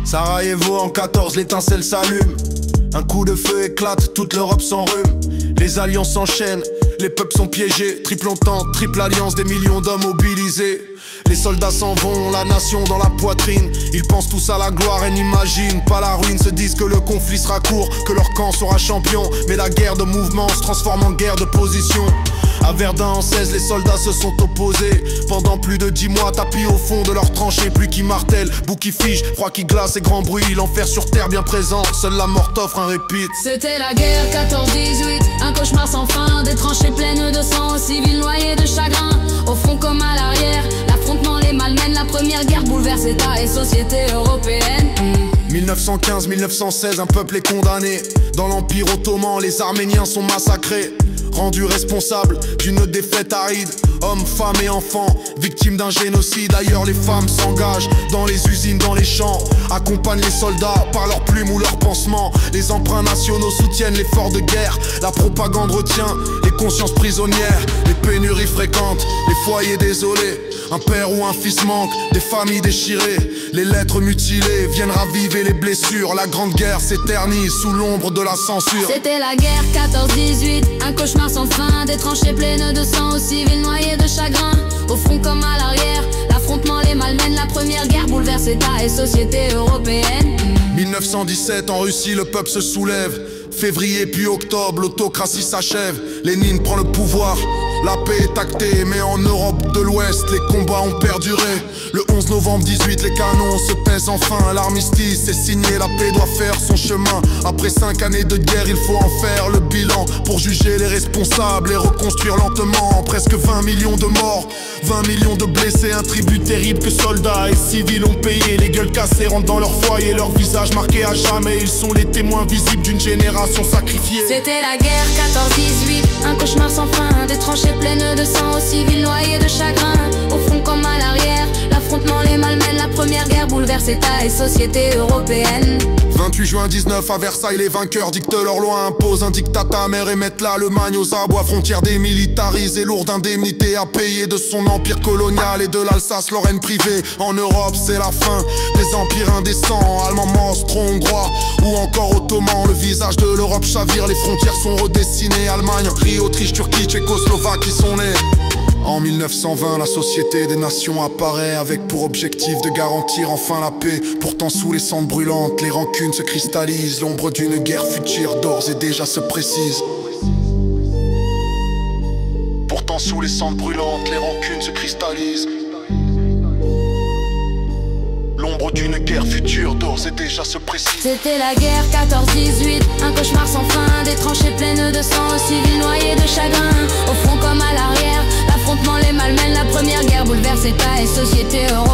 Sarajevo en 14, l'étincelle s'allume. Un coup de feu éclate, toute l'Europe s'enrhume. Les alliances s'enchaînent, les peuples sont piégés. Triple entente, triple alliance, des millions d'hommes mobilisés. Les soldats s'en vont, la nation dans la poitrine. Ils pensent tous à la gloire et n'imaginent pas la ruine. Se disent que le conflit sera court, que leur camp sera champion. Mais la guerre de mouvement se transforme en guerre de position. À Verdun en 16, les soldats se sont opposés. Pendant plus de 10 mois, tapis au fond de leurs tranchées. Pluie qui martèle, boue qui fige, froid qui glace et grand bruit. L'enfer sur terre bien présent, seule la mort t'offre un répit. C'était la guerre 14-18, un cauchemar sans fin. Des tranchées pleines de sang, civils noyés de chagrin. Au front comme à l'arrière, l'affrontement les malmène. La première guerre bouleverse État et société européenne. 1915-1916, un peuple est condamné. Dans l'Empire ottoman, les Arméniens sont massacrés. Rendus responsables d'une défaite aride. Hommes, femmes et enfants, victimes d'un génocide. Ailleurs les femmes s'engagent dans les usines, dans les champs. Accompagnent les soldats par leurs plumes ou leurs pansements. Les emprunts nationaux soutiennent l'effort de guerre. La propagande retient les consciences prisonnières. Les pénuries fréquentes, les foyers désolés. Un père ou un fils manque, des familles déchirées. Les lettres mutilées viennent raviver les blessures. La grande guerre s'éternise sous l'ombre de la censure. C'était la guerre 14-18, un cauchemar sans fin. Des tranchées pleines de sang, aux civils noyés de chagrin. Au front comme à l'arrière, l'affrontement les malmène. La première guerre bouleverse État et société européenne. 1917, en Russie, le peuple se soulève. Février puis octobre, l'autocratie s'achève. Lénine prend le pouvoir, la paix est actée. Mais en Europe de l'Ouest, les combats ont perduré. Le 11 novembre 18, les canons se taisent enfin. L'armistice est signé, la paix doit faire son chemin. Après 5 années de guerre, il faut en faire le bilan. Pour juger les responsables et reconstruire lentement. Presque 20 millions de morts, 20 millions de blessés. Un tribut terrible que soldats et civils ont payé. Les gueules cassées rentrent dans leur foyer, leur visage marqué à jamais. Ils sont les témoins visibles d'une génération sacrifiée. C'était la guerre 14-18, un cauchemar sans fin. Des tranchées pleines de sang, aux civils noyés de chagrin. Au front comme à l'arrière, l'affrontement les malmène. La première guerre bouleverse État et société européenne. 28 juin 19 à Versailles, les vainqueurs dictent leur loi, imposent un diktat amer et mettent l'Allemagne aux abois. Frontières démilitarisées, lourde indemnité à payer de son empire colonial et de l'Alsace-Lorraine privée. En Europe, c'est la fin des empires indécents, allemands, austro-hongrois ou encore ottomans. Le visage de l'Europe chavire, les frontières sont redessinées. Allemagne, Hongrie, Autriche, Turquie, Tchécoslovaquie sont nés. En 1920, la Société des Nations apparaît avec pour objectif de garantir enfin la paix. Pourtant sous les cendres brûlantes, les rancunes se cristallisent. L'ombre d'une guerre future d'ores et déjà se précise. Pourtant sous les cendres brûlantes, les rancunes se cristallisent. L'ombre d'une guerre future d'ores et déjà se précise. C'était la guerre 14-18, un cauchemar sans fin. Des tranchées pleines de sang, aux civils noyés de chagrin. Au front comme à l'arrière, l'affrontement les malmène. La première guerre bouleverse État et société européenne.